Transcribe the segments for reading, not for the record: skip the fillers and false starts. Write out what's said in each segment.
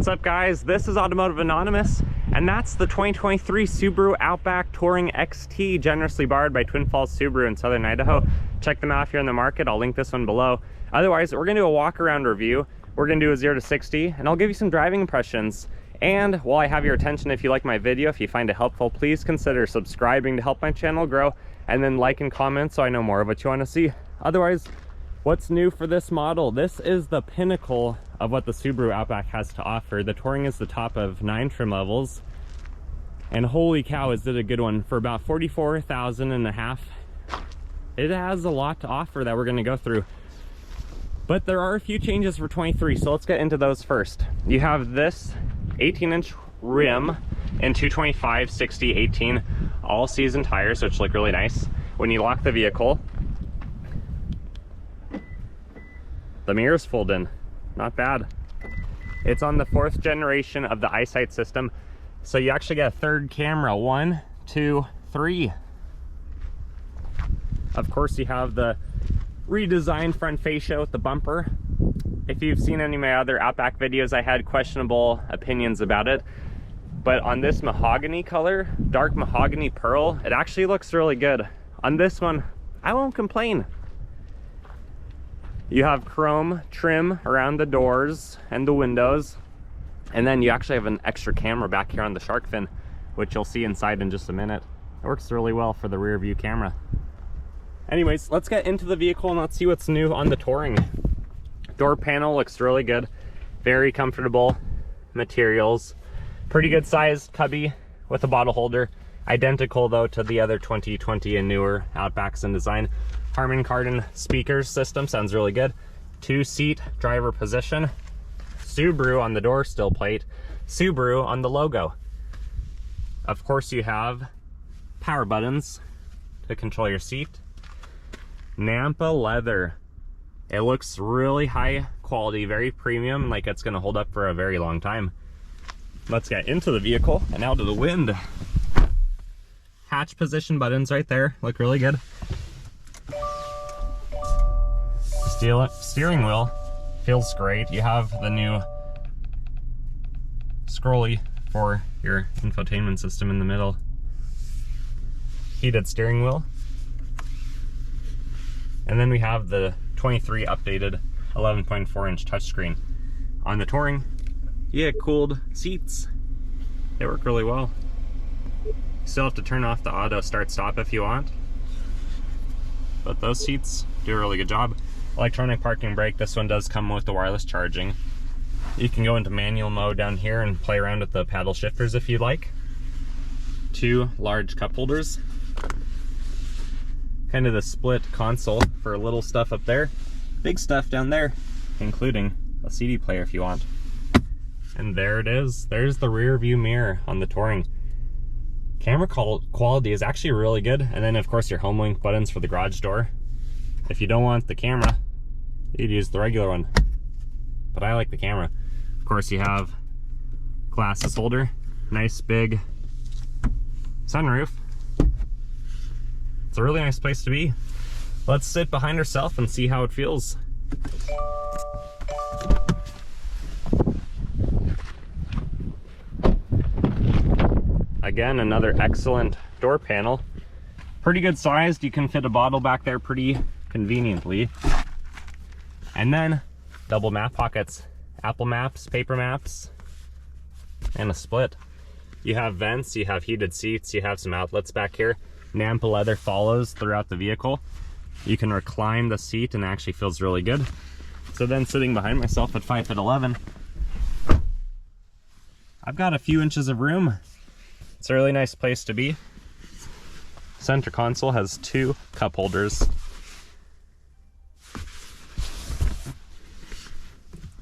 What's up guys, this is Automotive Anonymous, and that's the 2023 Subaru Outback Touring XT, generously borrowed by Twin Falls Subaru in Southern Idaho. Check them out if you're in the market. I'll link this one below. Otherwise, we're gonna do a walk around review. We're gonna do a 0 to 60, and I'll give you some driving impressions. And while I have your attention, if you like my video, if you find it helpful, please consider subscribing to help my channel grow, and then like and comment so I know more of what you want to see. Otherwise, what's new for this model? This is the pinnacle of what the Subaru Outback has to offer. The Touring is the top of 9 trim levels, and holy cow, is it a good one. For about $44,500, it has a lot to offer that we're going to go through. But there are a few changes for 23, so let's get into those first. You have this 18-inch rim in 225, 60, 18 all season tires, which look really nice. When you lock the vehicle, the mirrors fold in. Not bad. It's on the 4th generation of the eyesight system, so you actually get a 3rd camera. 1, 2, 3. Of course, you have the redesigned front fascia with the bumper. If you've seen any of my other Outback videos, I had questionable opinions about it, but on this mahogany color, Dark Mahogany Pearl, it actually looks really good. On this one, I won't complain. You have chrome trim around the doors and the windows, and then you actually have an extra camera back here on the shark fin, which you'll see inside in just a minute. It works really well for the rear view camera. Anyways, let's get into the vehicle and let's see what's new on the Touring. Door panel looks really good, very comfortable materials, pretty good sized cubby with a bottle holder, identical though to the other 2020 and newer Outbacks in design. Harman Kardon speakers system sounds really good. 2-seat driver position. Subaru on the door still plate. Subaru on the logo. Of course, you have power buttons to control your seat. Nampa leather. It looks really high quality, very premium, like it's gonna hold up for a very long time. Let's get into the vehicle and out of the wind. Hatch position buttons right there, look really good. Steering wheel feels great. You have the new scrolly for your infotainment system in the middle. Heated steering wheel. And then we have the 23 updated 11.4-inch touchscreen. On the Touring, you get cooled seats. They work really well. You still have to turn off the auto start stop if you want, but those seats do a really good job. Electronic parking brake, this one does come with the wireless charging. You can go into manual mode down here and play around with the paddle shifters if you'd like. 2 large cup holders. Kind of the split console for little stuff up there, big stuff down there, including a CD player if you want. And there it is. There's the rear view mirror on the Touring. Camera quality is actually really good. And then of course your home link buttons for the garage door. If you don't want the camera, you'd use the regular one, but I like the camera. Of course, you have glasses holder, nice big sunroof. It's a really nice place to be. Let's sit behind herself and see how it feels. Again, another excellent door panel. Pretty good sized. You can fit a bottle back there pretty conveniently. And then double map pockets, Apple Maps, paper maps, and a split. You have vents, you have heated seats, you have some outlets back here. Nampa leather follows throughout the vehicle. You can recline the seat and it actually feels really good. So then sitting behind myself at 5'11", I've got a few inches of room. It's a really nice place to be. Center console has 2 cup holders.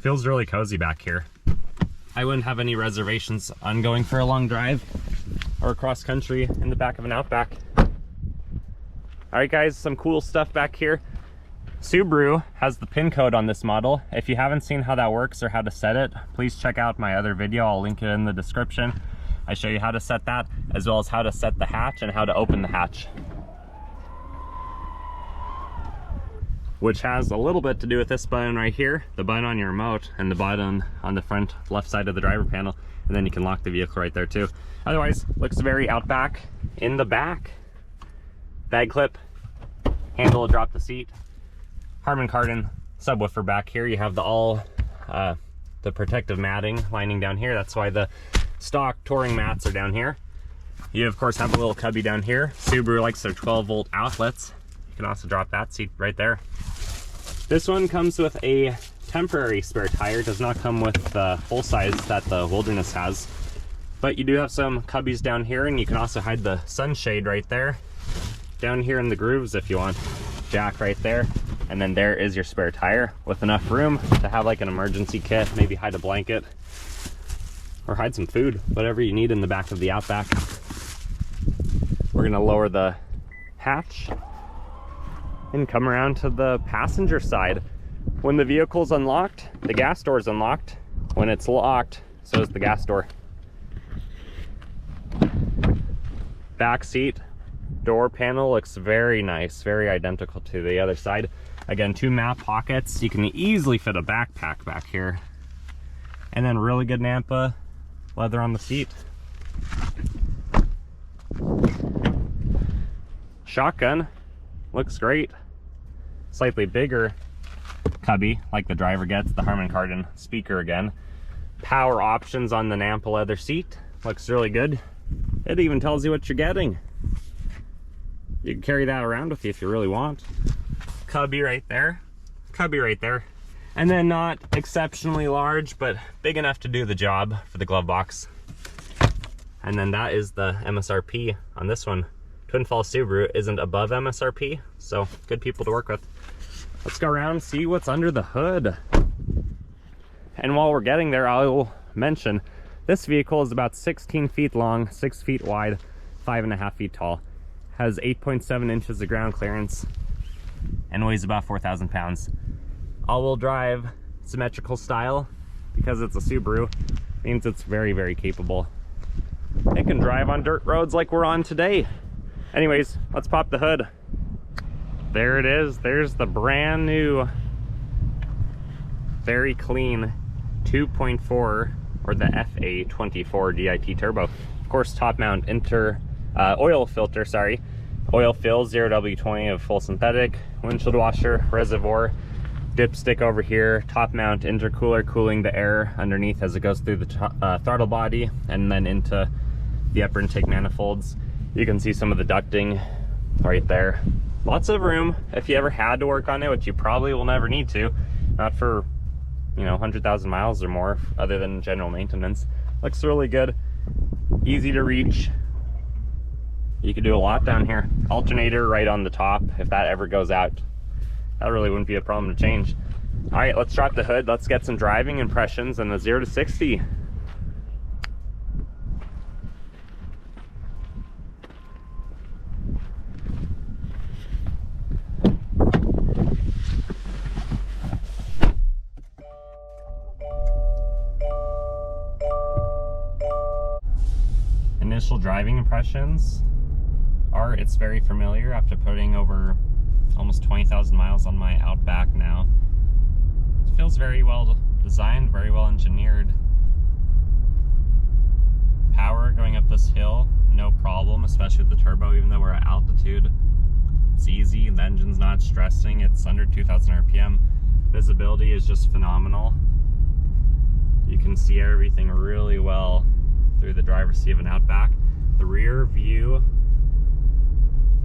Feels really cozy back here. I wouldn't have any reservations on going for a long drive or across country in the back of an Outback. Alright guys, some cool stuff back here. Subaru has the pin code on this model. If you haven't seen how that works or how to set it, please check out my other video. I'll link it in the description. I show you how to set that, as well as how to set the hatch and how to open the hatch. which has a little bit to do with this button right here, the button on your remote, and the button on the front left side of the driver panel, and then you can lock the vehicle right there too. Otherwise, looks very Outback. In the back, bag clip, handle to drop the seat, Harman Kardon subwoofer back here. You have the protective matting lining down here. That's why the stock touring mats are down here. You of course have a little cubby down here. Subaru likes their 12-volt outlets. You can also drop that seat right there. This one comes with a temporary spare tire. It does not come with the full size that the Wilderness has, but you do have some cubbies down here, and you can also hide the sunshade right there down here in the grooves if you want. Jack right there, and then there is your spare tire with enough room to have like an emergency kit, maybe hide a blanket or hide some food, whatever you need in the back of the Outback. We're gonna lower the hatch and come around to the passenger side. When the vehicle's unlocked, the gas door is unlocked. When it's locked, so is the gas door. Back seat door panel looks very nice, very identical to the other side. Again, 2 map pockets. You can easily fit a backpack back here. And then really good Nampa leather on the seat. Shotgun looks great. Slightly bigger cubby like the driver gets, the Harman Kardon speaker again. Power options on the Nampa leather seat. Looks really good. It even tells you what you're getting. You can carry that around with you if you really want. Cubby right there. Cubby right there. And then not exceptionally large, but big enough to do the job for the glove box. And then that is the MSRP on this one. Twin Falls Subaru isn't above MSRP, so good people to work with. Let's go around and see what's under the hood. And while we're getting there, I will mention this vehicle is about 16 feet long, 6 feet wide, 5.5 feet tall. Has 8.7 inches of ground clearance and weighs about 4,000 pounds. All-wheel drive, symmetrical style, because it's a Subaru, means it's very, very capable. It can drive on dirt roads like we're on today. Anyways, let's pop the hood. There it is. There's the brand new, very clean 2.4 or the FA24DiT Turbo. Of course, top mount oil filter, oil fill, 0W20 of full synthetic, windshield washer, reservoir, dipstick over here, top mount intercooler cooling the air underneath as it goes through the throttle body and then into the upper intake manifolds. You can see some of the ducting right there. Lots of room if you ever had to work on it, which you probably will never need to, not for 100,000 miles or more other than general maintenance. Looks really good, easy to reach. You could do a lot down here. Alternator right on the top if that ever goes out. That really wouldn't be a problem to change. All right, let's drop the hood. Let's get some driving impressions and a 0 to 60. Initial driving impressions are it's very familiar after putting over almost 20,000 miles on my Outback now. It feels very well designed, very well engineered. Power going up this hill, no problem, especially with the turbo, even though we're at altitude. It's easy, the engine's not stressing, it's under 2,000 RPM. Visibility is just phenomenal. You can see everything really well through the driver's seat of an Outback. The rear view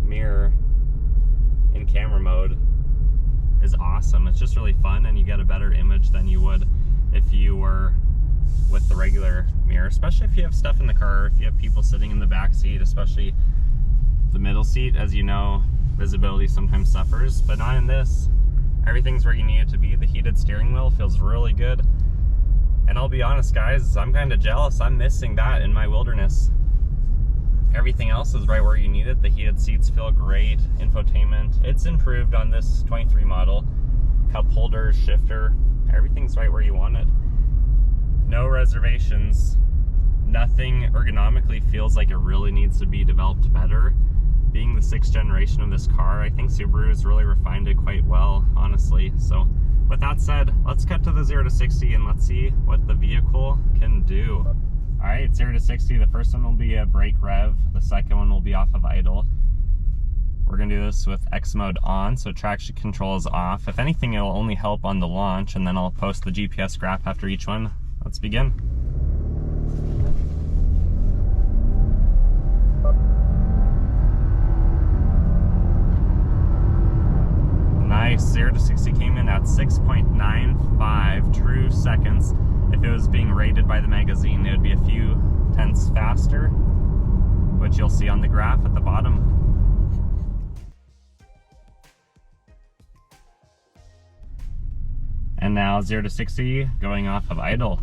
mirror in camera mode is awesome. It's just really fun, and you get a better image than you would if you were with the regular mirror, especially if you have stuff in the car, if you have people sitting in the back seat, especially the middle seat. As you know, visibility sometimes suffers, but not in this. Everything's where you need it to be. The heated steering wheel feels really good, and I'll be honest guys, I'm kind of jealous. I'm missing that in my Wilderness. Everything else is right where you need it. The heated seats feel great. Infotainment, it's improved on this 23 model. Cup holder, shifter, everything's right where you want it. No reservations. Nothing ergonomically feels like it really needs to be developed better. being the 6th generation of this car, I think Subaru has really refined it quite well, honestly. So with that said, let's cut to the 0 to 60 and let's see what the vehicle can do. All right, 0 to 60, the first one will be a brake rev, the second one will be off of idle. We're gonna do this with X mode on, so traction control is off. If anything, it'll only help on the launch, and then I'll post the GPS graph after each one. Let's begin. Nice, 0 to 60 came in at 6.95 true seconds. If it was being rated by the magazine, it would be a few tenths faster, which you'll see on the graph at the bottom. And now 0 to 60 going off of idle.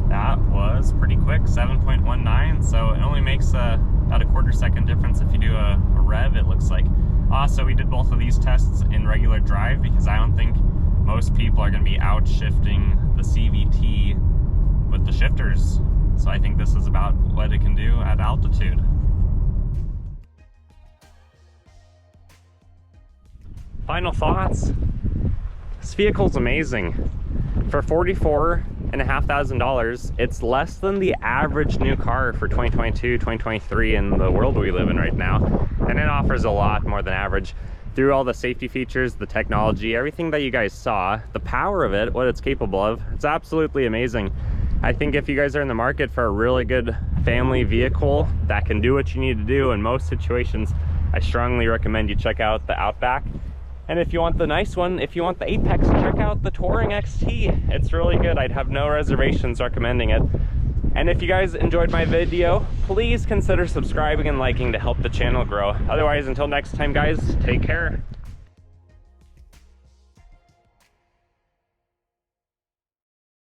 That was pretty quick, 7.19, so it only makes about a quarter second difference if you do a rev, it looks like. Also, we did both of these tests in regular drive because I don't think most people are going to be out shifting the CVT with the shifters. So I think this is about what it can do at altitude. Final thoughts. This vehicle's amazing. For $44,500, it's less than the average new car for 2022, 2023 in the world we live in right now. And it offers a lot more than average. Through all the safety features, the technology, everything that you guys saw, the power of it, what it's capable of, it's absolutely amazing. I think if you guys are in the market for a really good family vehicle that can do what you need to do in most situations, I strongly recommend you check out the Outback. And if you want the nice one, if you want the Apex, check out the Touring XT. It's really good. I'd have no reservations recommending it. And if you guys enjoyed my video, please consider subscribing and liking to help the channel grow. Otherwise, until next time guys, take care.